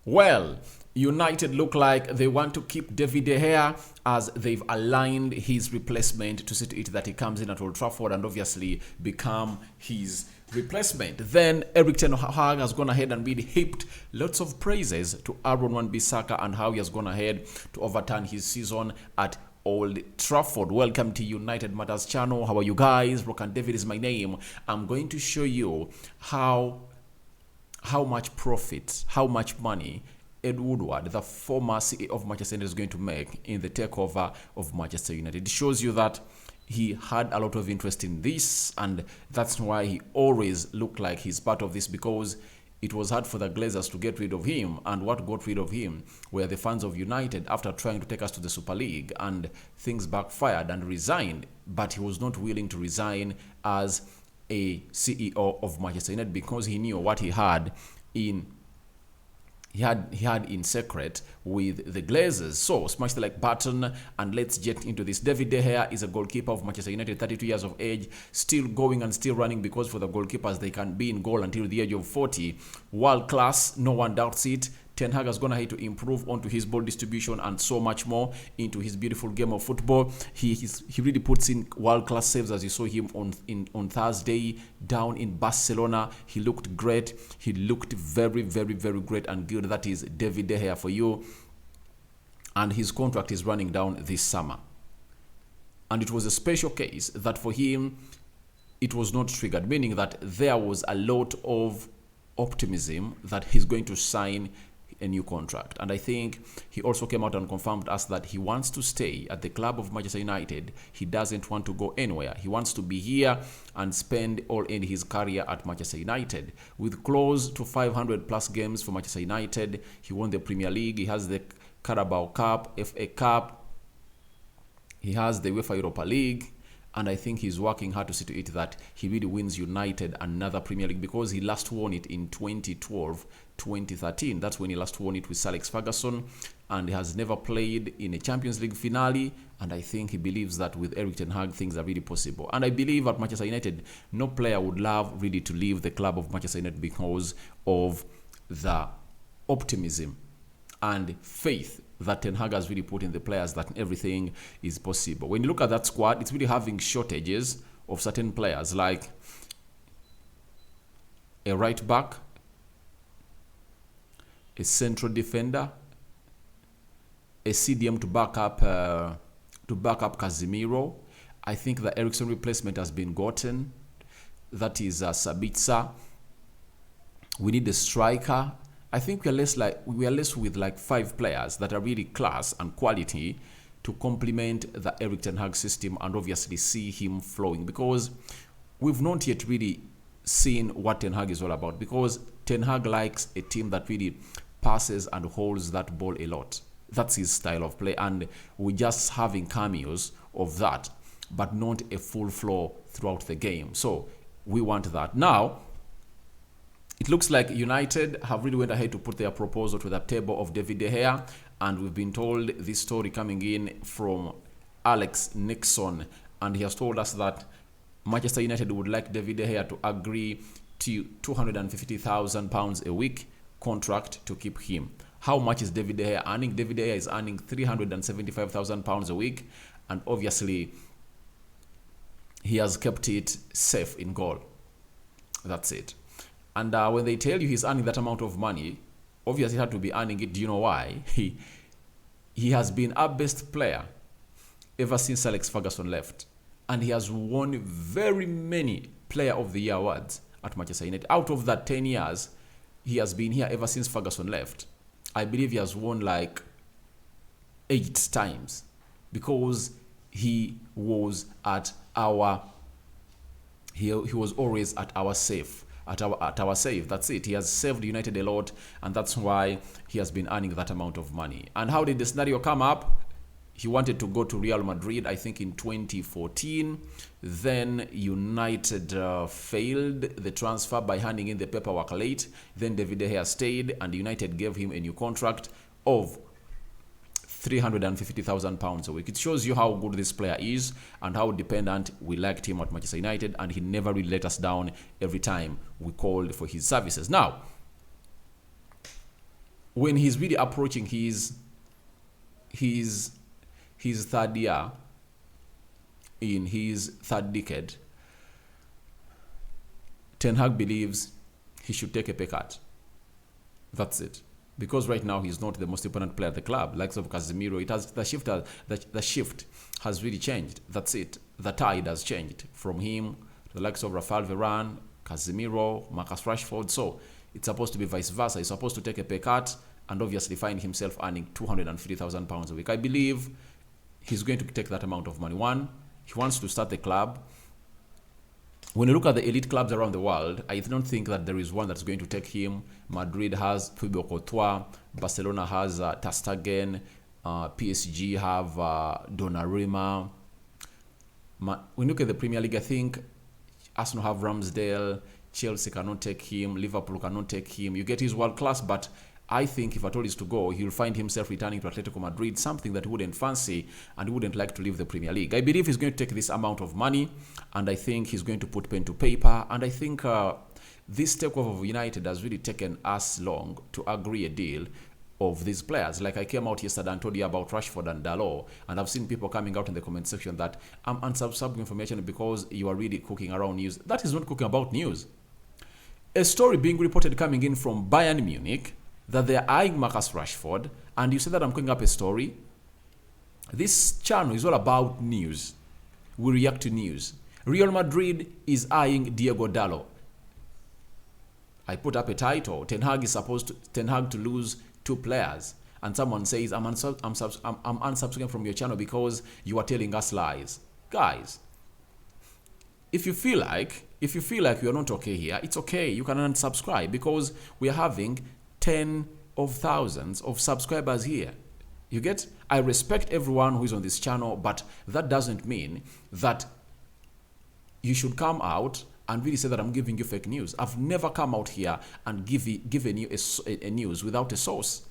Well, United look like they want to keep David De Gea as they've aligned his replacement to see to it that he comes in at Old Trafford and obviously become his replacement. Then Eric Ten Hag has gone ahead and really heaped lots of praises to Heaps Wan Bissaka and how he has gone ahead to overturn his season at Old Trafford. Welcome to United Matters channel. How are you guys? Rokan David is my name. I'm going to show you how much profit, how much money Ed Woodward, the former CEO of Manchester United, is going to make in the takeover of Manchester United. It shows you that he had a lot of interest in this, and that's why he always looked like he's part of this, because it was hard for the Glazers to get rid of him, and what got rid of him were the fans of United after trying to take us to the Super League, and things backfired and resigned, but he was not willing to resign as a CEO of Manchester United because he knew what he had in in secret with the Glazers. So smash the like button and let's get into this. David De Gea is a goalkeeper of Manchester United, 32 years of age, still going and still running, because for the goalkeepers they can be in goal until the age of 40. World class, no one doubts it. Ten Hag has gone ahead to improve onto his ball distribution and so much more into his beautiful game of football. He really puts in world-class saves, as you saw him on Thursday down in Barcelona. He looked great. He looked very, very, very great and good. That is David De Gea for you. And his contract is running down this summer. And it was a special case that for him, it was not triggered, meaning that there was a lot of optimism that he's going to sign a new contract. And I think he also came out and confirmed us that he wants to stay at the club of Manchester United. He doesn't want to go anywhere. He wants to be here and spend all in his career at Manchester United. With close to 500 plus games for Manchester United, he won the Premier League, he has the Carabao Cup, FA Cup, he has the UEFA Europa League, and I think he's working hard to see to it that he really wins United another Premier League, because he last won it in 2012, 2013. That's when he last won it with Sir Alex Ferguson, and he has never played in a Champions League finale, and I think he believes that with Eric Ten Hag things are really possible. And I believe at Manchester United, no player would love really to leave the club of Manchester United because of the optimism and faith that Ten Hag has really put in the players, that everything is possible. When you look at that squad, it's really having shortages of certain players, like a right back, a central defender, a CDM to back up Casemiro. I think the Eriksen replacement has been gotten. That is Sabitzer. We need a striker. I think we are less with like 5 players that are really class and quality to complement the Eric Ten Hag system and obviously see him flowing, because we've not yet really seen what Ten Hag is all about, because Ten Hag likes a team that really passes and holds that ball a lot. That's his style of play, and we're just having cameos of that, but not a full flow throughout the game. So we want that. Now, it looks like United have really went ahead to put their proposal to the table of David De Gea, and we've been told this story coming in from Alex Nixon, and he has told us that Manchester United would like David De Gea to agree to £250,000 a week contract to keep him. How much is David De Gea earning? David De Gea is earning £375,000 a week, and obviously he has kept it safe in goal. That's it. And when they tell you he's earning that amount of money, obviously he had to be earning it. Do you know why? He has been our best player ever since Alex Ferguson left. And he has won very many Player of the Year awards at Manchester United. Out of that 10 years, he has been here ever since Ferguson left. I believe he has won like 8 times, because he was at our he was always at our safe. At our save. That's it. He has saved United a lot, and that's why he has been earning that amount of money. And how did the scenario come up? He wanted to go to Real Madrid, I think in 2014. Then United failed the transfer by handing in the paperwork late. Then David De Gea stayed, and United gave him a new contract of £350,000 a week. It shows you how good this player is and how dependent we liked him at Manchester United, and he never really let us down every time we called for his services. Now, when he's really approaching his third year, in his third decade, Ten Hag believes he should take a pay cut. That's it. Because right now he's not the most important player at the club. Likes of Casemiro, the shift has really changed. That's it. The tide has changed from him to the likes of Rafael Varane, Casemiro, Marcus Rashford. So it's supposed to be vice versa. He's supposed to take a pay cut and obviously find himself earning £250,000 a week. I believe he's going to take that amount of money. One, he wants to start the club. When you look at the elite clubs around the world, I don't think that there is one that's going to take him. Madrid has Thibaut Courtois, Barcelona has Ter Stegen, PSG have Donnarumma. When you look at the Premier League, I think Arsenal have Ramsdale, Chelsea cannot take him, Liverpool cannot take him. You get his world class, but I think if at all is to go, he'll find himself returning to Atletico Madrid, something that he wouldn't fancy and he wouldn't like to leave the Premier League. I believe he's going to take this amount of money and I think he's going to put pen to paper. And I think this takeover of United has really taken us long to agree a deal of these players. Like I came out yesterday and told you about Rashford and Dalot, and I've seen people coming out in the comment section that I'm unsubscribing information because you are really cooking around news. That is not cooking about news. A story being reported coming in from Bayern Munich that they're eyeing Marcus Rashford, and you say that I'm cooking up a story. This channel is all about news. We react to news. Real Madrid is eyeing Diego Dalot. I put up a title. Ten Hag to lose 2 players, and someone says I'm unsubscribing from your channel because you are telling us lies. Guys, if you feel like you're not okay here, it's okay. You can unsubscribe because we are having 10 of thousands of subscribers here. You get? I respect everyone who is on this channel, but that doesn't mean that you should come out and really say that I'm giving you fake news. I've never come out here and given you a news without a source.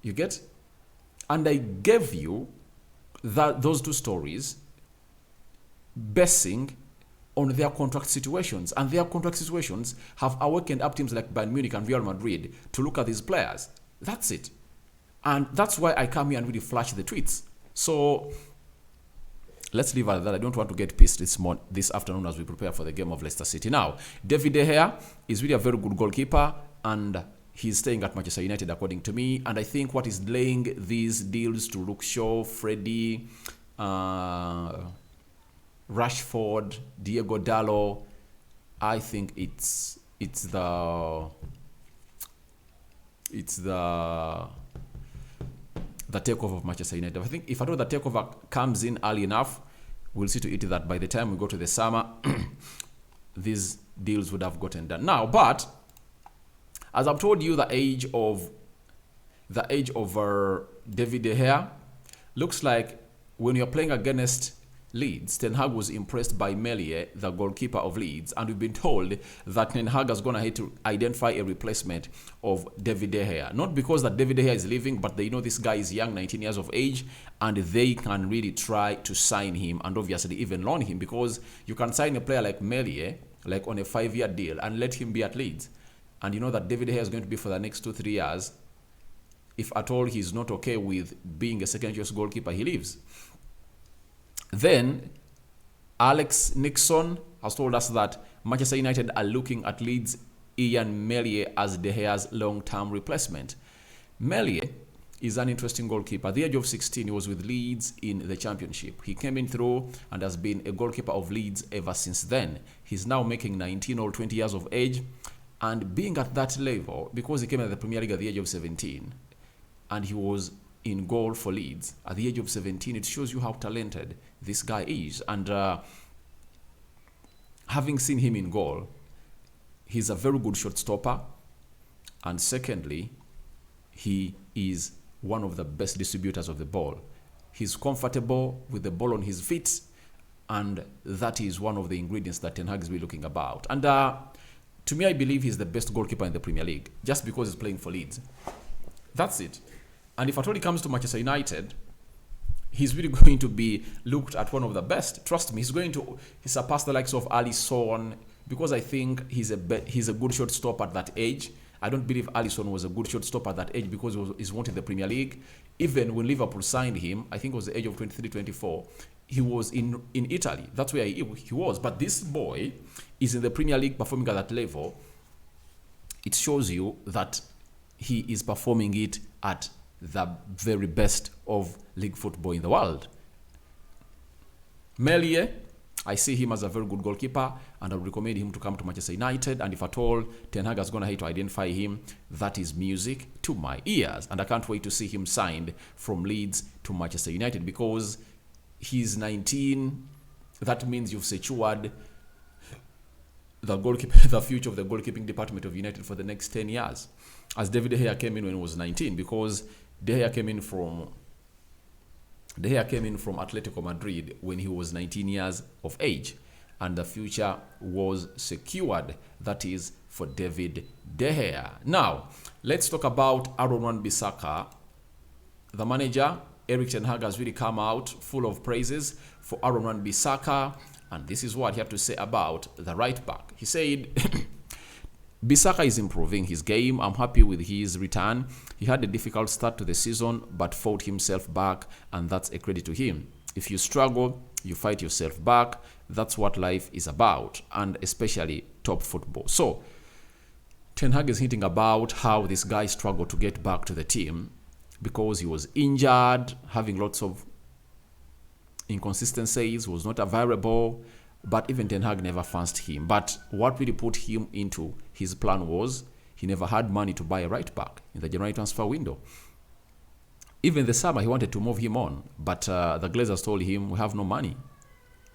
You get? And I gave you those 2 stories basing on their contract situations, and their contract situations have awakened up teams like Bayern Munich and Real Madrid to look at these players. That's it. And that's why I come here and really flash the tweets. So let's leave it at that. I don't want to get pissed this afternoon as we prepare for the game of Leicester City. Now, David De Gea is really a very good goalkeeper, and he's staying at Manchester United according to me. And I think what is delaying these deals to Luke Shaw, Freddie, Rashford, Diego Dalot, I think it's the takeover of Manchester United. I think if at all the takeover comes in early enough, we'll see to it that by the time we go to the summer, these deals would have gotten done. Now, but as I've told you, the age of David De Gea looks like when you're playing against Leeds, Ten Hag was impressed by Meslier, the goalkeeper of Leeds, and we've been told that Ten Hag has gone ahead to identify a replacement of David De Gea. Not because that David De Gea is leaving, but they know this guy is young, 19 years of age, and they can really try to sign him and obviously even loan him, because you can sign a player like Meslier, like on a 5-year deal, and let him be at Leeds. And you know that David De Gea is going to be for the next 2-3 years. If at all he's not okay with being a second-choice goalkeeper, he leaves. Then, Alex Nixon has told us that Manchester United are looking at Leeds' Ian Meslier as De Gea's long-term replacement. Meslier is an interesting goalkeeper. At the age of 16, he was with Leeds in the Championship. He came in through and has been a goalkeeper of Leeds ever since then. He's now making 19 or 20 years of age, and being at that level, because he came into the Premier League at the age of 17, and he was in goal for Leeds at the age of 17, it shows you how talented this guy is. And having seen him in goal, he's a very good shot stopper, and secondly, he is one of the best distributors of the ball. He's comfortable with the ball on his feet, and that is one of the ingredients that Ten Hag is really looking about. And to me, I believe he's the best goalkeeper in the Premier League just because he's playing for Leeds. That's it. And if at all it comes to Manchester United, he's really going to be looked at one of the best. Trust me, he surpassed the likes of Alisson, because I think he's a good shot stopper at that age, I don't believe Alisson was a good shortstopper at that age because he's wanted the Premier League. Even when Liverpool signed him, I think it was the age of 23, 24, he was in Italy. That's where he was. But this boy is in the Premier League performing at that level. It shows you that he is performing it at the very best of league football in the world. Melie, I see him as a very good goalkeeper, and I would recommend him to come to Manchester United. And if at all Ten Hag is going to hate to identify him, that is music to my ears. And I can't wait to see him signed from Leeds to Manchester United, because he's 19. That means you've secured the future of the goalkeeping department of United for the next 10 years. As David De Gea came in when he was 19, because De Gea came in from Atletico Madrid when he was 19 years of age, and the future was secured. That is for David De Gea. Now, let's talk about Heaps Wan Bissaka. The manager, Erik ten Hag, has really come out full of praises for Heaps Wan Bissaka, and this is what he had to say about the right back. He said, Bissaka is improving his game. I'm happy with his return. He had a difficult start to the season, but fought himself back, and that's a credit to him. If you struggle, you fight yourself back. That's what life is about, and especially top football. So, Ten Hag is hinting about how this guy struggled to get back to the team because he was injured, having lots of inconsistencies, was not available. But even Ten Hag never fanced him. But what really put him into his plan was he never had money to buy a right back in the January transfer window. Even the summer, he wanted to move him on, but the Glazers told him, we have no money.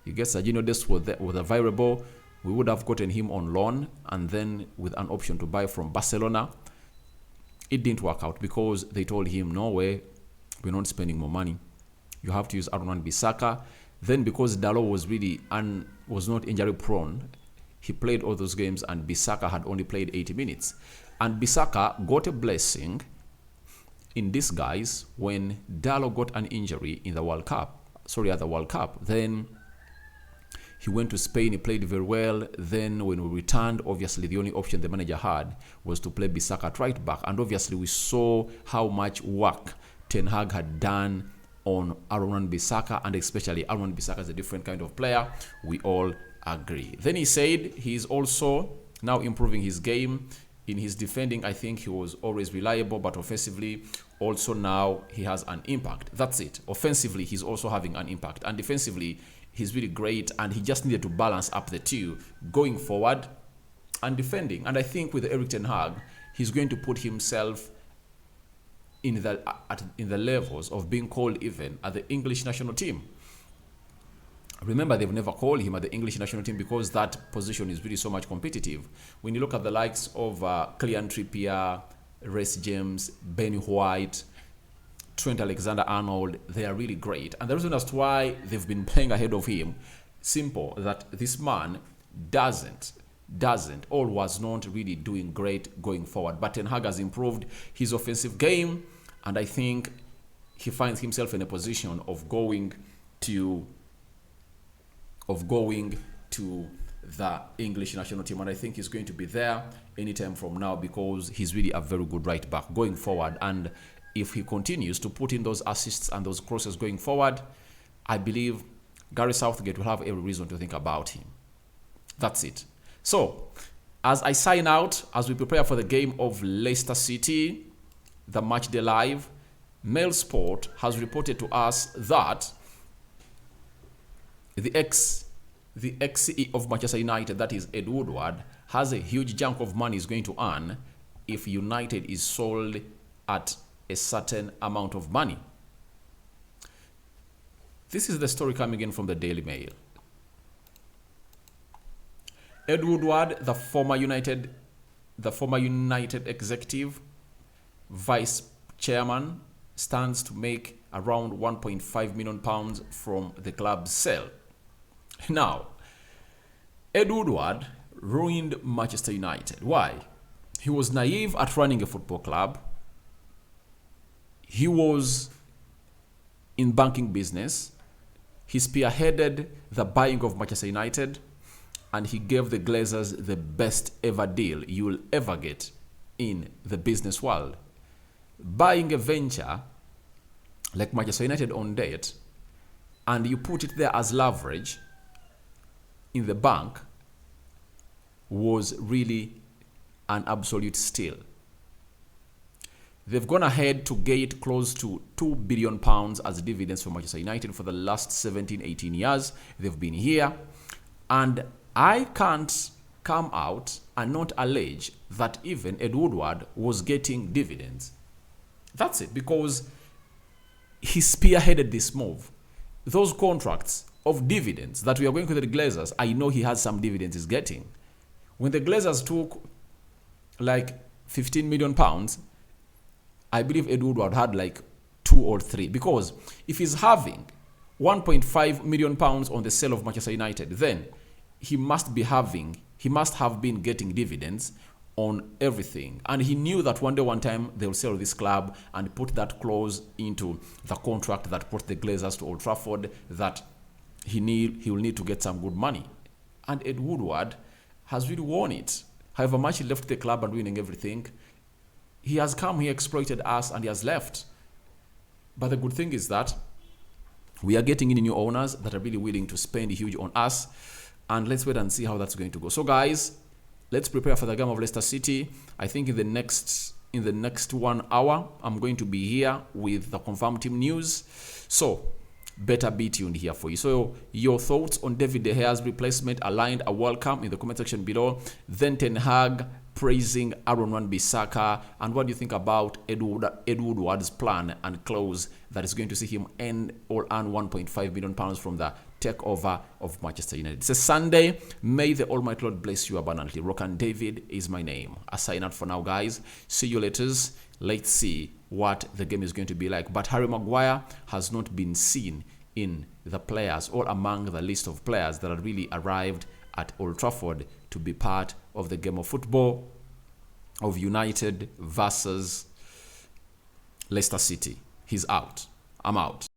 You guess Serginho Dest was available. We would have gotten him on loan and then with an option to buy from Barcelona. It didn't work out because they told him, no way, we're not spending more money. You have to use Heaps Wan Bissaka. Then because Dalot was not injury prone, he played all those games, and Bissaka had only played 80 minutes. And Bissaka got a blessing in disguise when Dalot got an injury in the World Cup. At the World Cup. Then he went to Spain, he played very well. Then when we returned, obviously the only option the manager had was to play Bissaka at right back. And obviously we saw how much work Ten Hag had done on Heaps Wan Bissaka, and especially Heaps Wan Bissaka is a different kind of player. We all agree. Then he said he's also now improving his game. In his defending, I think he was always reliable, but offensively, also now he has an impact. That's it. Offensively, he's also having an impact. And defensively, he's really great, and he just needed to balance up the two, going forward and defending. And I think with Erik ten Hag, he's going to put himself in the levels of being called even at the English national team. Remember, they've never called him at the English national team because that position is really so much competitive. When you look at the likes of Kylian Trippier, Reece James, Ben White, Trent Alexander-Arnold, they are really great. And the reason as to why they've been playing ahead of him, simple, that this man or was not really doing great going forward. But Ten Hag has improved his offensive game, and I think he finds himself in a position of going to the English national team, and I think he's going to be there anytime from now because he's really a very good right back going forward. And if he continues to put in those assists and those crosses going forward, I believe Gary Southgate will have every reason to think about him. That's it. So, as I sign out, as we prepare for the game of Leicester City, the match day live, Mail Sport has reported to us that the ex-CEO of Manchester United, that is Ed Woodward, has a huge chunk of money he's going to earn if United is sold at a certain amount of money. This is the story coming in from the Daily Mail. Ed Woodward, the former United executive vice chairman, stands to make around £1.5 million from the club's sale. Now, Ed Woodward ruined Manchester United. Why? He was naive at running a football club. He was in banking business. He spearheaded the buying of Manchester United, and he gave the Glazers the best ever deal you will ever get in the business world. Buying a venture like Manchester United on debt, and you put it there as leverage in the bank, was really an absolute steal. They've gone ahead to get close to £2 billion as dividends from Manchester United for the last 17-18 years. They've been here. And I can't come out and not allege that even Ed Woodward was getting dividends. That's it, because he spearheaded this move. Those contracts of dividends that we are going to the Glazers, I know he has some dividends he's getting. When the Glazers took like £15 million, I believe Ed Woodward had like 2 or 3. Because if he's having £1.5 million on the sale of Manchester United, then he must have been getting dividends on everything. And he knew that one time they will sell this club and put that clause into the contract that brought the Glazers to Old Trafford, that he will need to get some good money. And Ed Woodward has really won it. However much he left the club and winning everything, he has come, he exploited us, and he has left. But the good thing is that we are getting in new owners that are really willing to spend huge on us. And let's wait and see how that's going to go. So guys, let's prepare for the game of Leicester City. I think in the next 1 hour, I'm going to be here with the confirmed team news. So better be tuned here for you. So your thoughts on David De Gea's replacement aligned are welcome in the comment section below. Then Ten Hag praising Heaps Wan Bissaka, and what do you think about Ed Woodward's plan and clause that is going to see him earn £1.5 million from the takeover of Manchester United? It's a Sunday. May the Almighty Lord bless you abundantly. Rokan David is my name. I sign out for now, guys. See you later. Let's see what the game is going to be like. But Harry Maguire has not been seen in the players or among the list of players that have really arrived at Old Trafford to be part of the game of football of United versus Leicester City. He's out. I'm out.